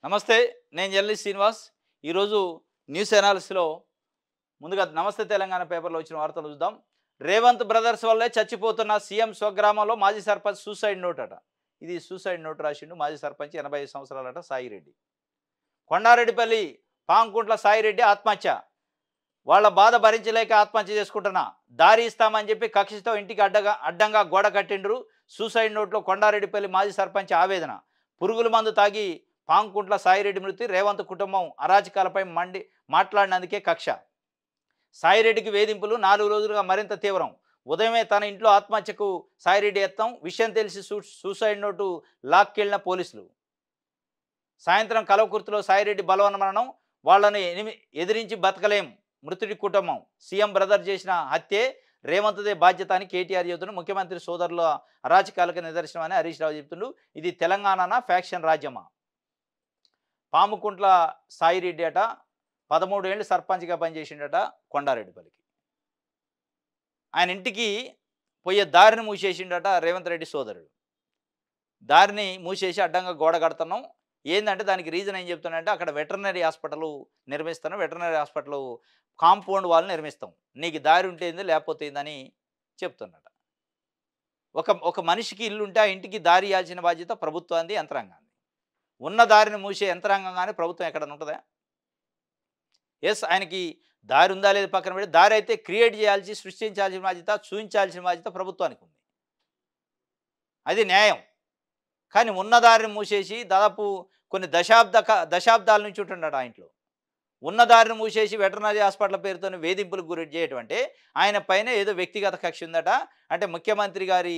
నమస్తే. నేను జర్నలిస్ట్ శ్రీనివాస్. ఈరోజు న్యూస్ అనాలిసిస్‌లో ముందుగా నమస్తే తెలంగాణ పేపర్‌లో వచ్చిన వార్తలు చూద్దాం. రేవంత్ బ్రదర్స్ వల్లే చచ్చిపోతున్న సీఎం స్వగ్రామంలో మాజీ సర్పంచ్ సూసైడ్ నోట్ అట. ఇది సూసైడ్ నోట్ రాసిండు మాజీ సర్పంచ్ 85 సంవత్సరాలట సాయిరెడ్డి. కొండారెడ్డిపల్లి పాంకుంట్ల సాయిరెడ్డి ఆత్మహత్య. వాళ్ళ బాధ భరించలేక ఆత్మహత్య చేసుకుంటున్నా. దారి ఇస్తామని చెప్పి కక్షతో ఇంటికి అడ్డంగా గోడ కట్టిండ్రు. సూసైడ్ నోట్లో కొండారెడ్డిపల్లి మాజీ సర్పంచ్ ఆవేదన. పురుగుల మందు తాగి పాంకుంట్ల సాయిరెడ్డి మృతి. రేవంత్ కుటుంబం అరాచకాలపై మాట్లాడినందుకే కక్ష. సాయిరెడ్డికి వేధింపులు 4 రోజులుగా మరింత తీవ్రం. ఉదయమే తన ఇంట్లో ఆత్మహత్యకు సాయిరెడ్డి యత్నం. విషయం తెలిసి సూసైడ్ నోటు లాక్కెళ్లిన పోలీసులు. సాయంత్రం కలవకుర్తిలో సాయిరెడ్డి బలవన్మరణం. వాళ్ళని ఎదిరించి బతకలేం మృతుడి కుటుంబం. సీఎం బ్రదర్ చేసిన హత్యే రేవంత్దే బాధ్యత అని కేటీఆర్ చెబుతుండు. ముఖ్యమంత్రి సోదరుల అరాచకాలకు నిదర్శనం అని హరీష్ రావు చెబుతుండు. ఇది తెలంగాణ ఫ్యాక్షన్ రాజ్యమా? పాముకుంట్ల సాయిరెడ్డి అట 13 ఏళ్ళు సర్పంచ్గా పనిచేసిండట కొండారెడ్డిపల్లికి. ఆయన ఇంటికి పోయే దారిని మూసేసిండట రేవంత్ రెడ్డి సోదరుడు. దారిని మూసేసి అడ్డంగా గోడ కడుతున్నాం. ఏంటంటే దానికి రీజన్ ఏం చెప్తున్నానంటే అక్కడ వెటర్నరీ హాస్పిటల్ నిర్మిస్తాను. వెటర్నరీ హాస్పిటల్ కాంపౌండ్ వాళ్ళు నిర్మిస్తాం. నీకు దారి ఉంటే ఏంది లేకపోతే ఏందని చెప్తున్నట. ఒక మనిషికి ఇల్లు ఉంటే ఆ ఇంటికి దారి ఇవ్వాల్సిన బాధ్యత ప్రభుత్వాన్ని, యంత్రాంగాన్ని. ఉన్న దారిని మూసే యంత్రాంగం కానీ ప్రభుత్వం ఎక్కడన్నా ఉంటుందా? ఎస్, ఆయనకి దారి ఉందా లేదు పక్కన పెట్టి, దారి అయితే క్రియేట్ చేయాల్సి, సృష్టించాల్సిన బాధ్యత, చూపించాల్సిన బాధ్యత ప్రభుత్వానికి ఉంది. అది న్యాయం. కానీ ఉన్న దారిని మూసేసి దాదాపు కొన్ని దశాబ్దాల నుంచి ఉంటున్నాడు ఆ ఇంట్లో. ఉన్న దారిని మూసేసి వెటర్నరీ హాస్పిటల్ పేరుతో వేధింపులకు గురి చేయటం అంటే ఆయన పైన ఏదో వ్యక్తిగత కక్ష ఉందట. అంటే ముఖ్యమంత్రి గారి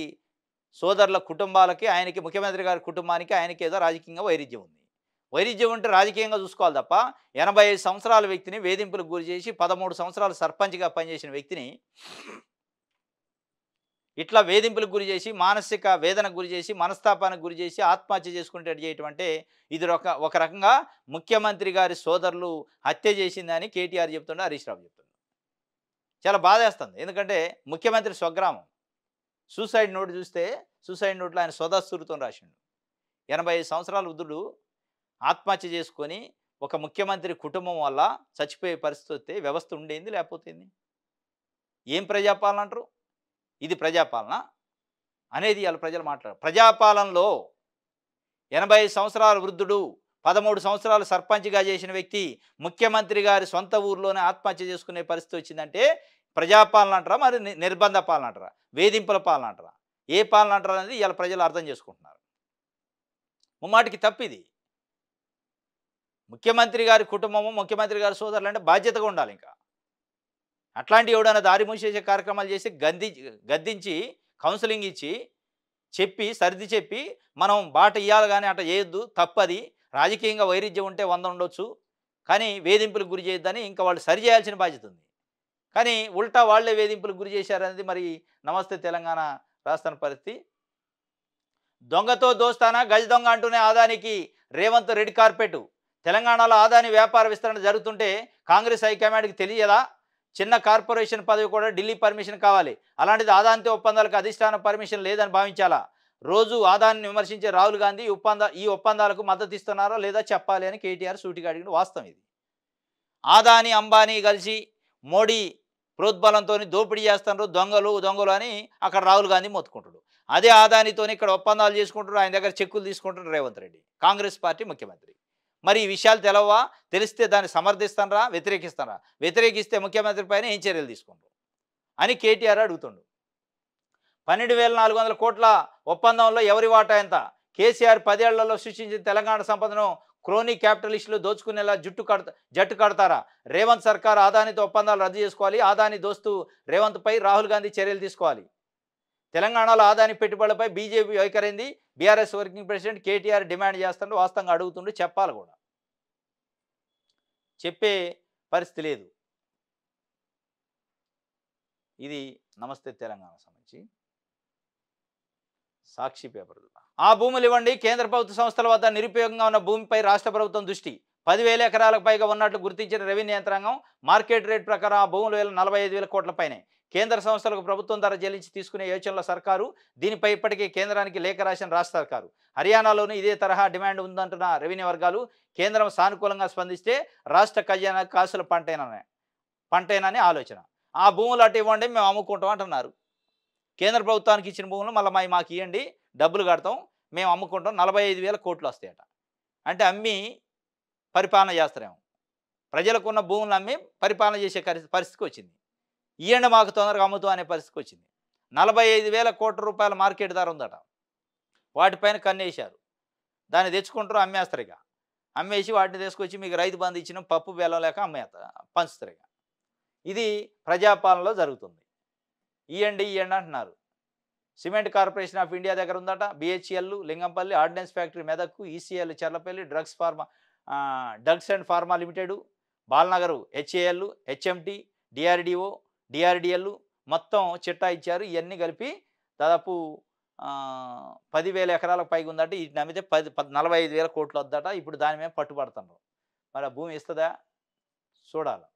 సోదరుల కుటుంబాలకి, ఆయనకి, ముఖ్యమంత్రి గారి కుటుంబానికి ఆయనకి ఏదో రాజకీయంగా వైరుధ్యం ఉంది. వైరుధ్యం ఉంటే రాజకీయంగా చూసుకోవాలి తప్ప 85 సంవత్సరాల వ్యక్తిని వేధింపులకు గురి చేసి 13 సంవత్సరాలు సర్పంచ్గా పనిచేసిన వ్యక్తిని ఇట్లా వేధింపులకు గురి చేసి, మానసిక వేదనకు గురి చేసి, మనస్తాపానికి గురి చేసి ఆత్మహత్య చేసుకుంటే చేయటం అంటే ఇది ఒక రకంగా ముఖ్యమంత్రి గారి సోదరులు హత్య చేసిందని కేటీఆర్ చెప్తుండే, హరీష్ రావు చెప్తుండే. చాలా బాధేస్తుంది. ఎందుకంటే ముఖ్యమంత్రి స్వగ్రామం. సూసైడ్ నోట్ చూస్తే సూసైడ్ నోట్లో ఆయన స్వదస్సురుతో రాసిండు. 85 సంవత్సరాల వృద్ధుడు ఆత్మహత్య చేసుకొని ఒక ముఖ్యమంత్రి కుటుంబం వల్ల చచ్చిపోయే పరిస్థితి వస్తే వ్యవస్థ ఉండేంది లేకపోతే ఏం ప్రజాపాలన అంటారు? ఇది ప్రజాపాలన అనేది ఇవాళ ప్రజలు మాట్లాడారు. ప్రజాపాలనలో 85 సంవత్సరాల వృద్ధుడు 13 సంవత్సరాలు సర్పంచ్గా చేసిన వ్యక్తి ముఖ్యమంత్రి గారి సొంత ఊర్లోనే ఆత్మహత్య చేసుకునే పరిస్థితి వచ్చిందంటే ప్రజాపాలన అంటారా, మరి నిర్బంధ పాలన అంటారా, వేధింపుల పాలన అంటారా, ఏ పాలన అంటారా అనేది ఇవాళ ప్రజలు అర్థం చేసుకుంటున్నారు. ముమ్మాటికి తప్పిది. ముఖ్యమంత్రి గారి కుటుంబము, ముఖ్యమంత్రి గారి సోదరులు అంటే బాధ్యతగా ఉండాలి. ఇంకా అట్లాంటి ఎవడైనా దారి మూసేసే కార్యక్రమాలు చేసి గద్దించి కౌన్సిలింగ్ ఇచ్చి చెప్పి సర్ది చెప్పి మనం బాట ఇవ్వాలి, కానీ అట్లా చేయొద్దు, తప్పది. రాజకీయంగా వైరుధ్యం ఉంటే 100 ఉండొచ్చు, కానీ వేధింపులకు గురి చేయొద్దని ఇంకా వాళ్ళు సరి చేయాల్సిన బాధ్యత ఉంది. కానీ ఉల్టా వాళ్లే వేధింపులకు గురి చేశారనేది మరి నమస్తే తెలంగాణ రాస్తున్న పరిస్థితి. దొంగతో దోస్తానా, గజ దొంగ అంటూనే ఆదానికి రేవంత్ రెడ్ కార్పెట్. తెలంగాణలో ఆదాని వ్యాపార విస్తరణ జరుగుతుంటే కాంగ్రెస్ హైకమాండ్కి తెలియదా? చిన్న కార్పొరేషన్ పదవి కూడా ఢిల్లీ పర్మిషన్ కావాలి. అలాంటిది ఆదానితో ఒప్పందాలకు అధిష్టానం పర్మిషన్ లేదని భావించాలా? రోజు ఆదాన్ని విమర్శించే రాహుల్ గాంధీ ఈ ఒప్పందాలకు మద్దతు ఇస్తున్నారా లేదా చెప్పాలి అని కేటీఆర్ సూటిగా అడిగిన వాస్తవం ఇది. ఆదాని అంబానీ కలిసి మోడీ ప్రోద్బలంతో దోపిడీ చేస్తున్నారు, దొంగలు అని అక్కడ రాహుల్ గాంధీ మొత్తుకుంటాడు. అదే ఆదానితో ఇక్కడ ఒప్పందాలు చేసుకుంటారు, ఆయన దగ్గర చెక్కులు తీసుకుంటారు రేవంత్ రెడ్డి, కాంగ్రెస్ పార్టీ ముఖ్యమంత్రి. మరి ఈ విషయాలు తెలవా? తెలిస్తే దాన్ని సమర్థిస్తారా, వ్యతిరేకిస్తారా? వ్యతిరేకిస్తే ముఖ్యమంత్రి పైన ఏం చర్యలు తీసుకుంటారు అని కేటీఆర్ అడుగుతుండు. 12,400 కోట్ల ఒప్పందంలో ఎవరి వాటా ఎంత? కేసీఆర్ 10 ఏళ్లలో సృష్టించిన తెలంగాణ సంపదను క్రోనీ క్యాపిటలిస్టులు దోచుకునేలా జట్టు కడతారా? రేవంత్ సర్కార్ ఆదానితో ఒప్పందాలు రద్దు చేసుకోవాలి. ఆదాని దోస్తు రేవంత్ పై రాహుల్ గాంధీ చర్యలు తీసుకోవాలి. తెలంగాణలో ఆదాని పెట్టుబడులపై బీజేపీ వైఖరైంది. BRS working president KTR demand చేస్తుండే, వాస్తవంగా అడుగుతుండే, చెప్పాలి కూడా. చెప్పే పరిస్థితి లేదు. ఇది నమస్తే తెలంగాణ సంబంధించి సాక్షి పేపర్. ఆ భూములు ఇవ్వండి. కేంద్ర ప్రభుత్వ సంస్థల వద్ద నిరుపయోగంగా ఉన్న భూమిపై రాష్ట్ర ప్రభుత్వం దృష్టి. 10,000 ఎకరాలకు పైగా ఉన్నట్లు గుర్తించిన రెవెన్యూ యంత్రాంగం మార్కెట్ రేట్ ప్రకారం ఆ భూముల విలువ 45,000 కోట్ల పైనే. కేంద్ర సంస్థలకు ప్రభుత్వం ధర చెల్లించి తీసుకునే యోచనలో సర్కారు. దీనిపై ఇప్పటికే కేంద్రానికి లేఖ రాసిన రాష్ట్ర సర్కారు. హర్యానాలోనూ ఇదే తరహా డిమాండ్ ఉందంటున్న రెవెన్యూ వర్గాలు. కేంద్రం సానుకూలంగా స్పందిస్తే రాష్ట్ర ఖజానా కాసుల పంటేనని ఆలోచన. ఆ భూములు అటు ఇవ్వండి, మేము అమ్ముకుంటాం అంటున్నారు. కేంద్ర ప్రభుత్వానికి ఇచ్చిన భూములు మళ్ళీ మాకు ఇవ్వండి, డబ్బులు కడతాం, మేము అమ్ముకుంటాం. 45,000 కోట్లు వస్తాయట. అంటే అమ్మి పరిపాలన చేస్తారేమో. ప్రజలకు ఉన్న భూములు అమ్మి పరిపాలన చేసే పరిస్థితికి వచ్చింది. ఇవ్వండి మాకు తొందరగా అమ్ముతాం అనే పరిస్థితికి వచ్చింది. 45,000 కోట్ల రూపాయల మార్కెట్ ధర ఉందట. వాటిపైన కన్నేశారు. దాన్ని తెచ్చుకుంటారు, అమ్మేస్తారు. ఇక అమ్మేసి వాటిని తీసుకొచ్చి మీకు రైతు బంధు ఇచ్చిన పప్పు బెల్లం లేక పంచుతారు. ఇక ఇది ప్రజాపాలనలో జరుగుతుంది. ఇవ్వండి అంటున్నారు. సిమెంట్ కార్పొరేషన్ ఆఫ్ ఇండియా దగ్గర ఉందట. బిహెచ్ఎల్ లింగంపల్లి, ఆర్డినెన్స్ ఫ్యాక్టరీ మెదక్కు, ECIL Cherlapally, drugs and pharma limited, Balanagar HAL, HMT, DRDL మొత్తం చిట్టా ఇచ్చారు. ఇవన్నీ కలిపి దాదాపు 10,000 ఎకరాలకు పైగా ఉందట. వీటిని నమ్మితే 45,000 కోట్లు వద్దట. ఇప్పుడు దాని మీద పట్టుబడుతున్నారు. మరి ఆ భూమి ఇస్తుందా చూడాలి.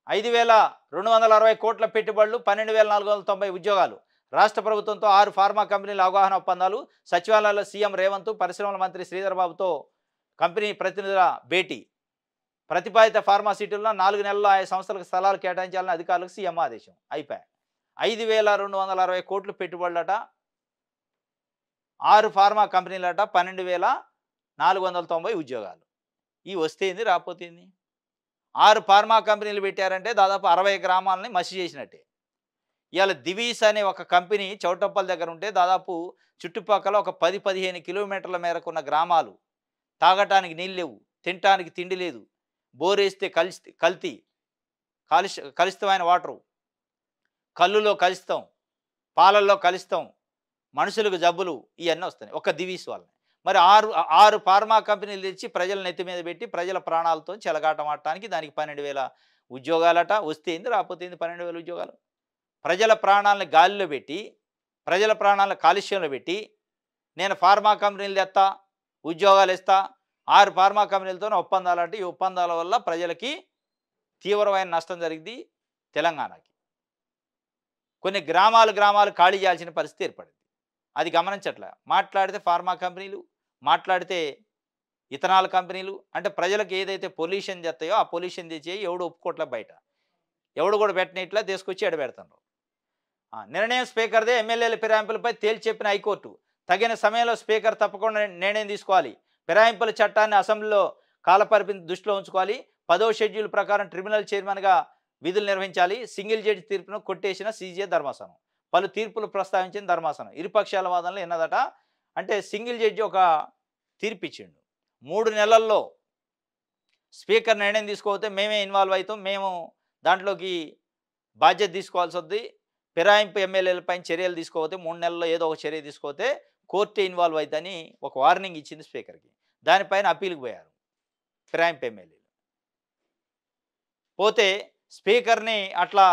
5,260 కోట్ల పెట్టుబడులు, 12,490 ఉద్యోగాలు. రాష్ట్ర ప్రభుత్వంతో 6 ఫార్మా కంపెనీల అవగాహన ఒప్పందాలు. సచివాలయంలో సీఎం రేవంత్, పరిశ్రమల మంత్రి శ్రీధర్ బాబుతో కంపెనీ ప్రతినిధుల భేటీ. ప్రతిపాదిత ఫార్మాసిటీల్లో 4 నెలల్లో ఆయా సంస్థలకు స్థలాలు కేటాయించాలని అధికారులకు సీఎం ఆదేశం. అయిపోయాయి. 5,260 కోట్లు పెట్టుబడులట, 6 ఫార్మా కంపెనీలట, 12,490 ఉద్యోగాలు. ఇవి వస్తేంది రాపోతేంది. 6 ఫార్మా కంపెనీలు పెట్టారంటే దాదాపు 60 గ్రామాలని మసి చేసినట్టే. ఇవాళ దివీస్ అనే ఒక కంపెనీ చౌటప్పల్ దగ్గర ఉంటే దాదాపు చుట్టుపక్కల ఒక 10-15 కిలోమీటర్ల మేరకు ఉన్న గ్రామాలు. తాగటానికి నీళ్ళు లేవు, తినటానికి తిండి లేదు, బోరేస్తే కలుషితమైన వాటరు, కళ్ళులో కలుస్తాం, పాలల్లో కలుస్తాం, మనుషులకు జబ్బులు ఇవన్నీ వస్తాయి ఒక దివీస్ వాళ్ళని. మరి 6 ఫార్మా కంపెనీలు తెచ్చి ప్రజల నెత్తి మీద పెట్టి ప్రజల ప్రాణాలతో చెలగాటం ఆడటానికి దానికి 12,000 ఉద్యోగాలట. వస్తేంది రాపోతేంది 12,000 ఉద్యోగాలు. ప్రజల ప్రాణాలను గాలిలో పెట్టి, ప్రజల ప్రాణాలను కాలుష్యంలో పెట్టి, నేను ఫార్మా కంపెనీలు తెస్తా, ఉద్యోగాలు ఇస్తా, 6 ఫార్మా కంపెనీలతోనే ఒప్పందాలు అంటే ఈ ఒప్పందాల వల్ల ప్రజలకి తీవ్రమైన నష్టం జరిగింది. తెలంగాణకి కొన్ని గ్రామాలు ఖాళీ చేయాల్సిన పరిస్థితి ఏర్పడింది. అది గమనించట్లే. మాట్లాడితే ఫార్మా కంపెనీలు, మాట్లాడితే ఇథనాల్ కంపెనీలు. అంటే ప్రజలకు ఏదైతే పొల్యూషన్ చేస్తాయో ఆ పొల్యూషన్ తెచ్చి ఎవడు ఒప్పుకోట్లే, బయట ఎవడు కూడా పెట్టినట్లా తీసుకొచ్చి ఎడబెడుతున్నారు. నిర్ణయం స్పీకర్దే. ఎమ్మెల్యేల ఫిరాయింపులపై తేల్చి చెప్పిన హైకోర్టు. తగిన సమయంలో స్పీకర్ తప్పకుండా నిర్ణయం తీసుకోవాలి. ఫిరాయింపుల చట్టాన్ని అసెంబ్లీలో కాలపరిమితి దృష్టిలో ఉంచుకోవాలి. 10వ షెడ్యూల్ ప్రకారం ట్రిబ్యునల్ చైర్మన్గా విధులు నిర్వహించాలి. సింగిల్ జడ్జి తీర్పును కొట్టేసిన సీజే ధర్మాసనం. పలు తీర్పులు ప్రస్తావించిన ధర్మాసనం ఇరుపక్షాల వాదనలు ఎన్నదట. అంటే సింగిల్ జడ్జి ఒక తీర్పు ఇచ్చిండు. 3 నెలల్లో స్పీకర్ నిర్ణయం తీసుకోకపోతే మేమే ఇన్వాల్వ్ అవుతాం, మేము దాంట్లోకి బాధ్యత తీసుకోవాల్సి వద్ది. ఫిరాయింపు ఎమ్మెల్యేలపై చర్యలు తీసుకోకపోతే 3 నెలల్లో ఏదో ఒక చర్య తీసుకోకపోతే కోర్టే ఇన్వాల్వ్ అవుతుందని ఒక వార్నింగ్ ఇచ్చింది స్పీకర్కి. దానిపైన అప్పీల్కి పోయారు ఫిరాయింపు ఎమ్మెల్యేలు. పోతే స్పీకర్ని అట్లా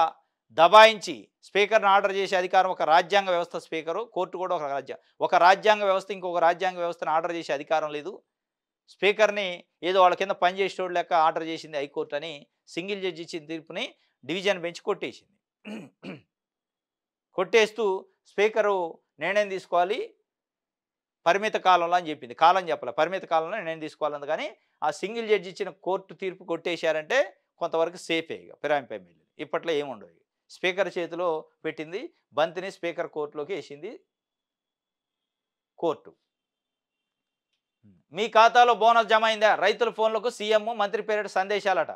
దబాయించి స్పీకర్ని ఆర్డర్ చేసే అధికారం ఒక రాజ్యాంగ వ్యవస్థ. స్పీకరు, కోర్టు కూడా ఒక రాజ్యాంగ వ్యవస్థ ఇంకొక రాజ్యాంగ వ్యవస్థను ఆర్డర్ చేసే అధికారం లేదు. స్పీకర్ని ఏదో వాళ్ళ కింద పనిచేసేటోడు లెక్క ఆర్డర్ చేసింది హైకోర్టు అని సింగిల్ జడ్జి ఇచ్చిన తీర్పుని డివిజన్ బెంచ్ కొట్టేసింది. కొట్టేస్తూ స్పీకరు నిర్ణయం తీసుకోవాలి పరిమిత కాలంలో అని చెప్పింది. కాలం చెప్పాలి, పరిమిత కాలంలో నిర్ణయం తీసుకోవాలని. కానీ ఆ సింగిల్ జడ్జి ఇచ్చిన కోర్టు తీర్పు కొట్టేశారంటే కొంతవరకు సేఫే. ఇక ఫిరాయింపు ఎమ్మెల్యేలు ఇప్పట్లో ఏముండవు. స్పీకర్ చేతిలో పెట్టింది బంతిని, స్పీకర్ కోర్టులోకి వేసింది కోర్టు. మీ ఖాతాలో బోనస్ జమ అయిందా? రైతుల ఫోన్లకు సీఎం మంత్రి పేరిట సందేశాలట.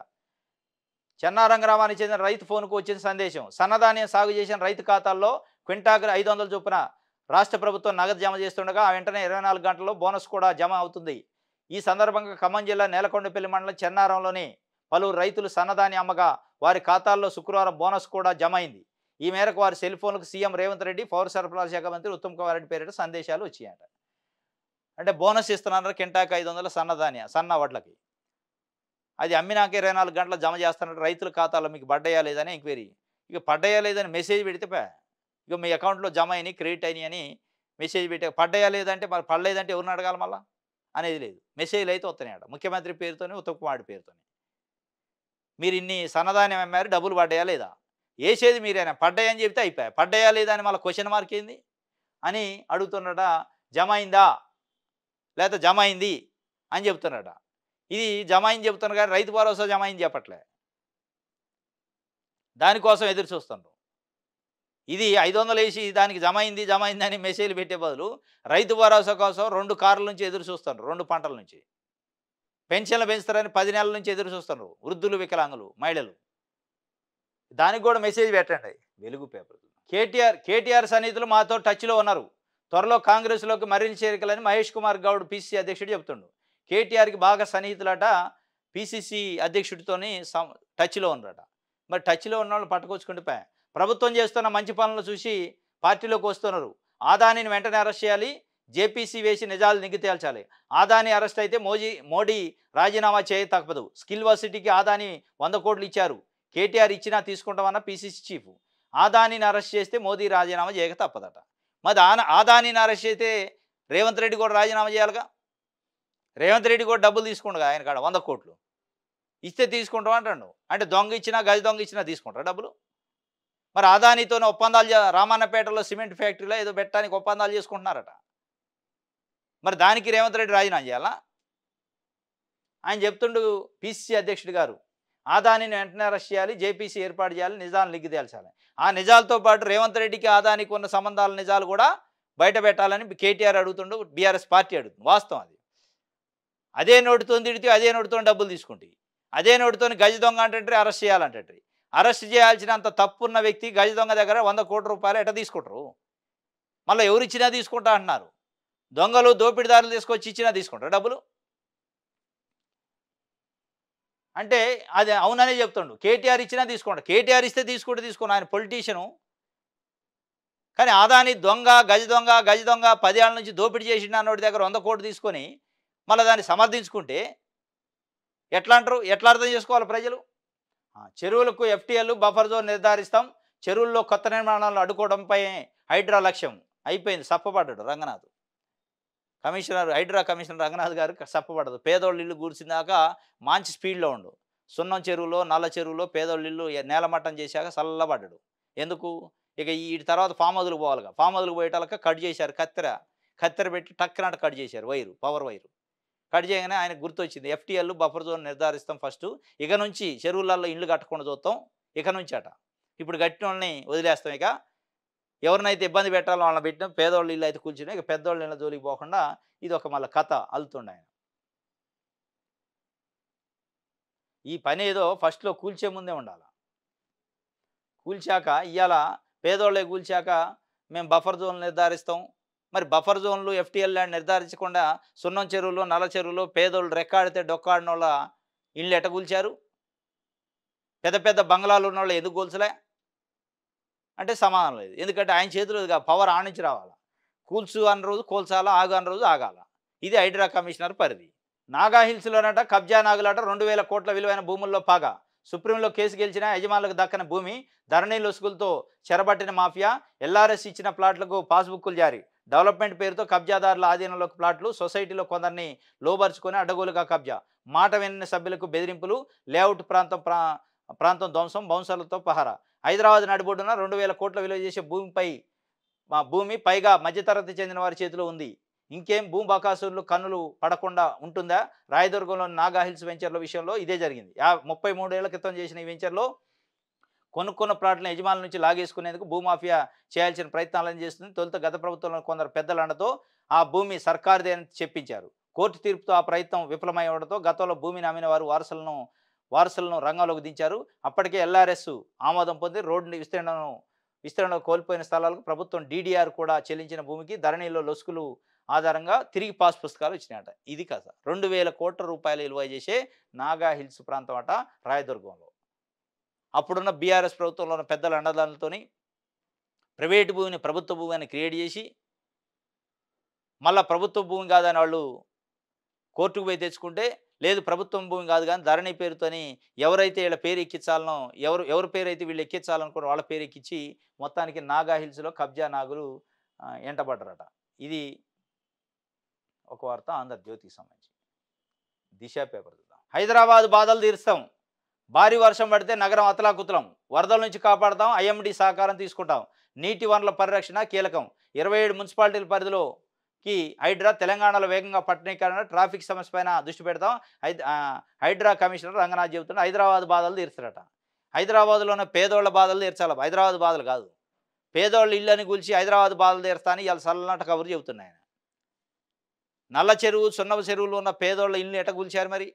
చెన్నారం గ్రామానికి చెందిన రైతు ఫోన్కు వచ్చిన సందేశం. సన్నధాన్యం సాగు చేసిన రైతు ఖాతాల్లో క్వింటాకు 500 చొప్పున రాష్ట్ర ప్రభుత్వం నగదు జమ చేస్తుండగా వెంటనే 24 గంటల్లో బోనస్ కూడా జమ అవుతుంది. ఈ సందర్భంగా ఖమ్మం జిల్లా నేలకొండపల్లి మండలం చెన్నారంలోని పలువురు రైతులు సన్నధాన్యం అమ్మగా వారి ఖాతాల్లో శుక్రవారం బోనస్ కూడా జమ అయింది. ఈ మేరకు వారి సెల్ ఫోన్లకు సీఎం రేవంత్ రెడ్డి, పౌర సరఫరాల శాఖ మంత్రి ఉత్తమ్ కుమార్ రెడ్డి పేరిట సందేశాలు వచ్చాయట. అంటే బోనస్ ఇస్తున్నారు క్వింటాకు 500 సన్న వడ్లకి. అది అమ్మినాక 24 గంటలు జమ చేస్తున్నట్టు రైతుల ఖాతాలో మీకు పడ్డాయా లేదని ఎంక్వైరీ. ఇక పడ్డాయా లేదని మెసేజ్ పెడితే ఇక మీ అకౌంట్లో జమ అయినాయి, క్రెడిట్ అయినాయి అని మెసేజ్ పెట్టే. పడ్డాయా లేదంటే మరి పడలేదంటే ఎవరిని అడగాలి మళ్ళా అనేది లేదు. మెసేజ్లు అయితే వస్తున్నాయట ముఖ్యమంత్రి పేరుతోనే, ఉత్తమ్ కుమార్ పేరుతోనే. మీరు ఇన్ని సన్నధాన్యం అమ్మారు, డబ్బులు పడ్డాయా లేదా? వేసేది మీరేనా, పడ్డాయని చెప్తే అయిపోయాయి. పడ్డాయా లేదా అని మళ్ళీ క్వశ్చన్ మార్క్ ఏంది అని అడుగుతున్నాడ. జమ అయిందా లేకపోతే జమ అయింది అని చెప్తున్నాడ. ఇది జమ అయింది చెప్తున్నారు కానీ రైతు భరోసా జమ అయింది చెప్పట్లే. దానికోసం ఎదురు చూస్తున్నారు. ఇది 500 వేసి దానికి జమ అయింది అని మెసేజ్లు పెట్టే బదులు రైతు భరోసా కోసం 2 కార్ల నుంచి ఎదురు చూస్తున్నారు. 2 పంటల నుంచి పెన్షన్లు పెంచుతారని 10 నెలల నుంచి ఎదురు చూస్తున్నారు వృద్ధులు, వికలాంగులు, మహిళలు. దానికి కూడా మెసేజ్ పెట్టండి. వెలుగు పేపర్. కేటీఆర్ సన్నిహితులు మాతో టచ్లో ఉన్నారు. త్వరలో కాంగ్రెస్లోకి మరిన్ని చేరికలని మహేష్ కుమార్ గౌడ్ పిసిసి అధ్యక్షుడు చెప్తుండు. కేటీఆర్కి బాగా సన్నిహితులట. పిసిసి అధ్యక్షుడితోని టచ్లో ఉన్నారట. మరి టచ్లో ఉన్న వాళ్ళు పట్టుకొచ్చుకుంటే ప్రభుత్వం చేస్తున్న మంచి పనులను చూసి పార్టీలోకి వస్తున్నారు. ఆదానిని వెంటనే అరెస్ట్ చేయాలి. జేపీసీ వేసి నిజాలు నిగ్గు తేల్చాలి. ఆదాని అరెస్ట్ అయితే మోడీ రాజీనామా చేయ తప్పదు. స్కిల్ వర్సిటీకి ఆదాని 100 కోట్లు ఇచ్చారు. కేటీఆర్ ఇచ్చినా తీసుకుంటామన్న పిసిసి చీఫ్. ఆదానిని అరెస్ట్ చేస్తే మోదీ రాజీనామా చేయక తప్పదట. మరి ఆదానిని అరెస్ట్ చేస్తే రేవంత్ రెడ్డి కూడా రాజీనామా చేయాలిగా. రేవంత్ రెడ్డి కూడా డబ్బులు తీసుకుండగా ఆయన కాడ 100 కోట్లు ఇస్తే తీసుకుంటాం అంటాడు. అంటే దొంగ ఇచ్చినా గజ దొంగ ఇచ్చినా తీసుకుంటారు డబ్బులు. మరి ఆదానితోనే ఒప్పందాలు రామన్నపేటలో సిమెంట్ ఫ్యాక్టరీలో ఏదో పెట్టడానికి ఒప్పందాలు చేసుకుంటున్నారట. మరి దానికి రేవంత్ రెడ్డి రాజీనామా చేయాలా? ఆయన చెప్తుండు పిసిసి అధ్యక్షుడు గారు, ఆదానిని వెంటనే అరెస్ట్ చేయాలి, జేపీసీ ఏర్పాటు చేయాలి, నిజాలు నిగ్గు తేల్చాలి. ఆ నిజాలతో పాటు రేవంత్ రెడ్డికి ఆదానికి ఉన్న సంబంధాల నిజాలు కూడా బయట పెట్టాలని కేటీఆర్ అడుగుతుండు, బీఆర్ఎస్ పార్టీ అడుగుతుంది. వాస్తవం అది. అదే నోటితో తిడితే అదే నోటితో డబ్బులు తీసుకుంటే, అదే నోటితో గజ దొంగ అంటే అరెస్ట్ చేయాలంటే, అరెస్ట్ చేయాల్సినంత తప్పున్న వ్యక్తి గజ దొంగ దగ్గర 100 కోట్ల రూపాయలు ఎట్లా తీసుకుంటారు? మళ్ళీ ఎవరు ఇచ్చినా తీసుకుంటా అంటున్నారు. దొంగలు దోపిడీదారులు తీసుకొచ్చి ఇచ్చినా తీసుకుంటారు డబ్బులు. అంటే అది అవుననే చెప్తుండు. కేటీఆర్ ఇచ్చినా తీసుకుంటా. కేటీఆర్ ఇస్తే తీసుకోండి, ఆయన పొలిటీషియను. కానీ ఆదాని దొంగ గజ దొంగ 10 ఏళ్ళ నుంచి దోపిడీ చేసిన నోటి దగ్గర 100 కోట్లు తీసుకొని మళ్ళీ దాన్ని సమర్థించుకుంటే ఎట్లా అంటారు? ఎట్లా అర్థం చేసుకోవాలి ప్రజలు? చెరువులకు ఎఫ్టీఎల్ బఫర్ జోన్ నిర్ధారిస్తాం, చెరువుల్లో కొత్త నిర్మాణాలను అడ్డుకోవడంపై హైడ్రా లక్ష్యం. అయిపోయింది, సప్పబడ్డాడు రంగనాథ్ హైడ్రా కమిషనర్ రంగనాథ్ గారు సప్పబడదు. పేదోళ్ళ ఇల్లు కూర్చున్నాక మంచి స్పీడ్లో ఉండు. సున్నం చెరువులో, నల్ల చెరువులో పేదోళ్ళ ఇల్లు నేలమట్టం చేశాక చల్లబడ్డాడు. ఎందుకు? ఇక ఈ తర్వాత ఫామ్ హౌస్లకు పోవాలిగా. ఫామ్ హౌస్లకు పోయేటాలక కట్ చేశారు. కత్తెర పెట్టి టక్కనంట కట్ చేశారు పవర్ వైరు. కట్ చేయగానే ఆయనకు గుర్తొచ్చింది, ఎఫ్టీఎల్ బఫర్ జోన్ నిర్ధారిస్తాం ఫస్ట్, ఇక నుంచి చెరువులలో ఇల్లు కట్టకుండా చూస్తాం, ఇక నుంచి అట. ఇప్పుడు కట్టిన వాళ్ళని వదిలేస్తాం, ఇక ఎవరినైతే ఇబ్బంది పెట్టాలో వాళ్ళని పెట్టినాం, పేదోళ్ళ ఇల్లు అయితే కూర్చుని ఇక పెద్దోళ్ళ ఇళ్ళ జోలికి పోకుండా ఇది ఒక మళ్ళీ కథ అల్లుతుండే ఆయన. ఈ పని ఏదో ఫస్ట్లో కూల్చే ముందే ఉండాలి. కూల్చాక ఇవాళ పేదోళ్ళే కూల్చాక మేము బఫర్ జోన్లు నిర్ధారిస్తాం. మరి బఫర్ జోన్లు ఎఫ్టీఎల్ ల్యాండ్ నిర్ధారించకుండా సున్నం చెరువులు, నల్ల చెరువులు పేదోళ్ళు రెక్కాడితే డొక్కాడిన వాళ్ళ ఇళ్ళు ఎట కూల్చారు? పెద్ద పెద్ద బంగ్లాలు ఉన్న వాళ్ళు ఎందుకు కూల్చలే అంటే సమాధానం లేదు. ఎందుకంటే ఆయన చేతిలో పవర్ ఆనించి రావాలా. కూల్చు అన్న రోజు కూల్చాలా, ఆగు అన్న రోజు ఆగాల. ఇది హైడ్రా కమిషనర్ పరిధి. నాగా హిల్స్లోనట కబ్జా నాగులాట 2000 కోట్ల విలువైన భూముల్లో పాగా. సుప్రీంలో కేసు గెలిచిన యజమానులకు దక్కని భూమి, ధరణి లొసుగులతో చెరబట్టిన మాఫియా, ఎల్ఆర్ఎస్ ఇచ్చిన ప్లాట్లకు పాస్బుక్కులు జారీ. డెవలప్మెంట్ పేరుతో కబ్జాదారుల ఆధీనంలోకి ప్లాట్లు, సొసైటీలో కొందరిని లోబరుచుకొని అడ్డగోలుగా కబ్జా. మాట విన్న సభ్యులకు బెదిరింపులు, లేఅవుట్ ప్రాంతం ధ్వంసం, బౌన్సర్లతో పహారా. హైదరాబాద్ నడిబొడ్డున 2000 కోట్ల విలువ చేసే భూమి పైగా మధ్యతరగతి చెందిన వారి చేతిలో ఉంది. ఇంకేం భూమి బకాసులు కన్నులు పడకుండా ఉంటుందా? రాయదుర్గంలోని నాగా హిల్స్ వెంచర్ల విషయంలో ఇదే జరిగింది. 33 ఏళ్ల క్రితం చేసిన ఈ వెంచర్లో కొనుక్కున్న ప్లాట్లను యజమానుల నుంచి లాగేసుకునేందుకు భూమాఫియా చేయాల్సిన ప్రయత్నాలను చేస్తుంది. తొలుత గత ప్రభుత్వంలో కొందరు పెద్దల అండతో ఆ భూమి సర్కారుదే అని చెప్పించారు. కోర్టు తీర్పుతో ఆ ప్రయత్నం విఫలమయ్యడంతో గతంలో భూమిని అమ్మిన వారు వారసులను రంగంలోకి దించారు. అప్పటికే ఎల్ఆర్ఎస్ ఆమోదం పొంది రోడ్డు విస్తరణ కోల్పోయిన స్థలాలకు ప్రభుత్వం డీడీఆర్ కూడా చెల్లించిన భూమికి ధరణిలో లొసుకులు ఆధారంగా తిరిగి పాస్ పుస్తకాలు ఇచ్చినాయట. ఇది కథ. 2000 కోట్ల రూపాయలు విలువ చేసే నాగా హిల్స్ ప్రాంతం అట రాయదుర్గంలో. అప్పుడున్న బీఆర్ఎస్ ప్రభుత్వంలో ఉన్న పెద్దల అండదానులతోని ప్రైవేటు భూమిని ప్రభుత్వ భూమి అని క్రియేట్ చేసి మళ్ళీ ప్రభుత్వ భూమి కాదని వాళ్ళు కోర్టుకు పోయి తెచ్చుకుంటే, లేదు ప్రభుత్వం భూమి కాదు కానీ ధరణి పేరుతోని ఎవరైతే వీళ్ళ పేరు ఎక్కించాలనో ఎవరి పేరు అయితే వీళ్ళు ఎక్కించాలనుకున్న వాళ్ళ పేరు ఎక్కించి మొత్తానికి నాగా హిల్స్లో కబ్జా నాగులు ఎంటబడ్డారట. ఇది ఒక వార్త ఆంధ్రజ్యోతికి సంబంధించి. దిశ పేపర్ చూద్దాం. హైదరాబాద్ బాధలు తీరుస్తాం, భారీ వర్షం పడితే నగరం అతలాకుతలం, వరదల నుంచి కాపాడతాం, ఐఎండి సహకారం తీసుకుంటాం, నీటి వనరుల పరిరక్షణ కీలకం, 27 మున్సిపాలిటీల పరిధిలోకి హైడ్రా, తెలంగాణలో వేగంగా పట్టణీకరణ, ట్రాఫిక్ సమస్య పైన దృష్టి పెడతాం, హైడ్రా కమిషనర్ రంగనాథ్ చెబుతున్న హైదరాబాద్ బాధలు తీర్చారట. హైదరాబాద్లో ఉన్న పేదోళ్ల బాధలు తీర్చాలి, హైదరాబాద్ బాధలు కాదు. పేదోళ్ళ ఇళ్ళని కూల్చి హైదరాబాద్ బాధలు తీర్స్తా అని ఇవాళ సల్లనాట కబురు చెబుతున్నాయి. నల్ల చెరువు, సున్నవ చెరువులు ఉన్న పేదోళ్ళ ఇల్లు ఎట కూల్చారు మరి?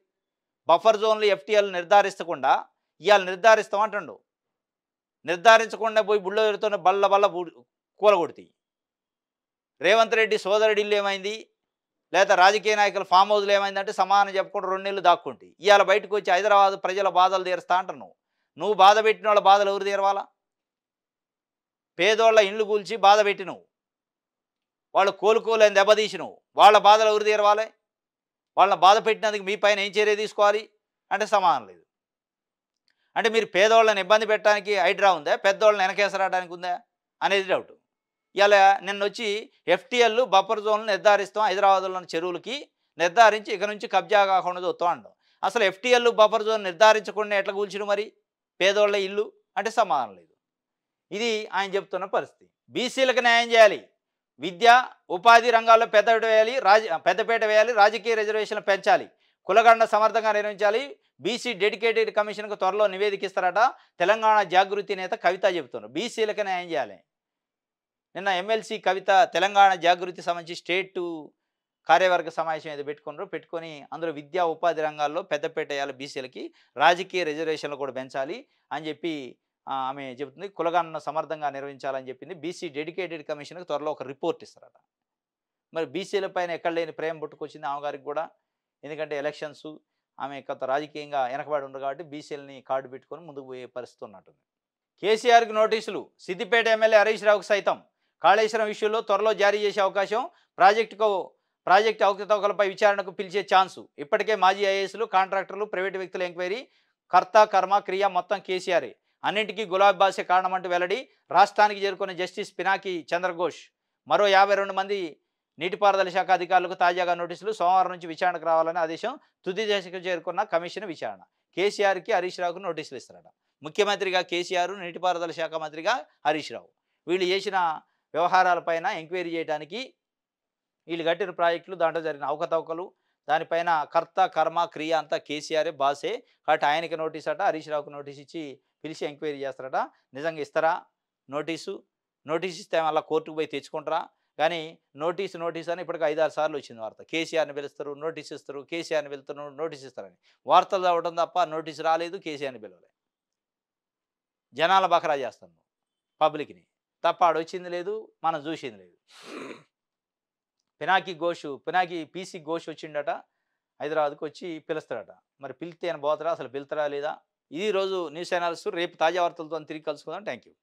బఫర్ జోన్లు ఎఫ్టీఎల్ నిర్ధారించకుండా ఇవాళ నిర్ధారిస్తామంటుండు. నిర్ధారించకుండా పోయి బుల్డోజర్తో బల్ల బల్ల కూలగొడుతాయి. రేవంత్ రెడ్డి సోదరుడి ఇల్లు ఏమైంది, లేదా రాజకీయ నాయకుల ఫామ్ హౌస్లు ఏమైందంటే సమానం చెప్పుకుంటూ 2 నెలలు దాక్కుంటాయి. ఇవాళ బయటకు వచ్చి హైదరాబాద్ ప్రజల బాధలు తీరుస్తా అంటున్నావు. నువ్వు బాధ పెట్టిన వాళ్ళ బాధలు ఎవరు తీరవాలా? పేదోళ్ళ ఇండ్లు కూల్చి బాధ పెట్టినవు, వాళ్ళు కోలుకోలేని దెబ్బతీసినవు, వాళ్ళ బాధలు ఎవరు తీరవాలి? వాళ్ళని బాధ పెట్టినందుకు మీ పైన ఏం చర్య తీసుకోవాలి అంటే సమానం లేదు. అంటే మీరు పేదవాళ్ళని ఇబ్బంది పెట్టడానికి హైడ్రా ఉందా, పెద్దవాళ్ళని వెనకేసరాడానికి ఉందా అనేది డౌట్. ఇలా నిన్న వచ్చి ఎఫ్టీఎల్ బఫర్ జోన్లు నిర్ధారిస్తాం, హైదరాబాద్లోని చెరువులకి నిర్ధారించి ఇక నుంచి కబ్జా కాకుండా చూస్తాం అంటాం. అసలు ఎఫ్టీఎల్ బఫర్ జోన్ నిర్ధారించకుండా ఎట్లా కూల్చిరు మరి పేదోళ్ళ ఇల్లు అంటే సమానం లేదు. ఇది ఆయన చెప్తున్న పరిస్థితి. బీసీలకు న్యాయం చేయాలి, విద్య ఉపాధి రంగాల్లో పెద్దపేట వేయాలి, రాజకీయ రిజర్వేషన్లు పెంచాలి, కులగండ సమర్థంగా నిర్వహించాలి, బీసీ డెడికేటెడ్ కమిషన్కు త్వరలో నివేదిక ఇస్తారట తెలంగాణ జాగృతి నేత కవిత చెబుతున్నారు. బీసీలకు న్యాయం చేయాలి. నిన్న ఎమ్మెల్సీ కవిత తెలంగాణ జాగృతి సంబంధించి స్టేట్ కార్యవర్గ సమావేశం ఏదో పెట్టుకొని అందులో విద్యా ఉపాధి రంగాల్లో పెద్దపేట వేయాలి, బీసీలకి రాజకీయ రిజర్వేషన్లు కూడా పెంచాలి అని చెప్పి ఆమె చెబుతుంది. కులగణన సమర్థంగా నిర్వహించాలని చెప్పింది. బీసీ డెడికేటెడ్ కమిషన్కి త్వరలో ఒక రిపోర్ట్ ఇస్తారట. మరి బీసీల పైన ఎక్కడ లేని ప్రేమ పుట్టుకొచ్చింది ఆమెగారికి కూడా. ఎందుకంటే ఎలక్షన్స్ ఆమె కొంత రాజకీయంగా వెనకబడి ఉండరు కాబట్టి బీసీలని కార్డు పెట్టుకొని ముందుకు పోయే పరిస్థితి ఉన్నట్టుంది. కేసీఆర్కి నోటీసులు, సిద్దిపేట ఎమ్మెల్యే హరీష్ రావుకు సైతం. కాళేశ్వరం విషయంలో త్వరలో జారీ చేసే అవకాశం, ప్రాజెక్టు అవకతవకలపై విచారణకు పిలిచే ఛాన్సు. ఇప్పటికే మాజీ ఐఏఎస్లు, కాంట్రాక్టర్లు, ప్రైవేటు వ్యక్తుల ఎంక్వైరీ, కర్త కర్మ క్రియ మొత్తం కేసీఆరే, అన్నింటికీ గులాబీ బాసే కారణమంటూ వెల్లడి. రాష్ట్రానికి చేరుకున్న జస్టిస్ పినాకి చంద్రఘోష్ మరో 52 మంది నీటిపారుదల శాఖ అధికారులకు తాజాగా నోటీసులు. సోమవారం నుంచి విచారణకు రావాలని ఆదేశం. తుది దశకు చేరుకున్న కమిషన్ విచారణ. కేసీఆర్కి హరీష్ రావుకు నోటీసులు ఇస్తారట. ముఖ్యమంత్రిగా కేసీఆర్, నీటిపారుదల శాఖ మంత్రిగా హరీష్ రావు. వీళ్ళు చేసిన వ్యవహారాలపైన ఎంక్వైరీ చేయడానికి, వీళ్ళు కట్టిన ప్రాజెక్టులు, దాంట్లో జరిగిన అవకతవకలు, దానిపైన కర్త కర్మ క్రియ అంతా కేసీఆరే బాసే కాబట్టి ఆయనకి నోటీస్ అట, హరీష్ రావుకు నోటీస్ ఇచ్చి పిలిచి ఎంక్వైరీ చేస్తారట. నిజంగా ఇస్తారా నోటీస్ ఇస్తే మళ్ళీ కోర్టుకు పోయి తెచ్చుకుంటారా? కానీ నోటీస్ అని ఇప్పటికి 5-6 సార్లు వచ్చింది వార్త. కేసీఆర్ని పిలుస్తారు, నోటీస్ ఇస్తారు, కేసీఆర్ని వెళ్తారు, నోటీస్ ఇస్తారని వార్తలు చదవడం తప్ప నోటీస్ రాలేదు, కేసీఆర్ని పిలవలే. జనాల బకరా చేస్తాను పబ్లిక్ని తప్ప ఆడొచ్చింది లేదు, మనం చూసింది లేదు. పినాకి పీసీ ఘోష్ వచ్చిండట, హైదరాబాద్కి వచ్చి పిలుస్తాడట. మరి పిలిస్తే అని పోతారా, అసలు పిలుతారా లేదా? ఇది రోజు న్యూస్ ఛానల్స్. రేపు తాజా వార్తలతో తిరిగి కలుసుకుందాం. Thank you.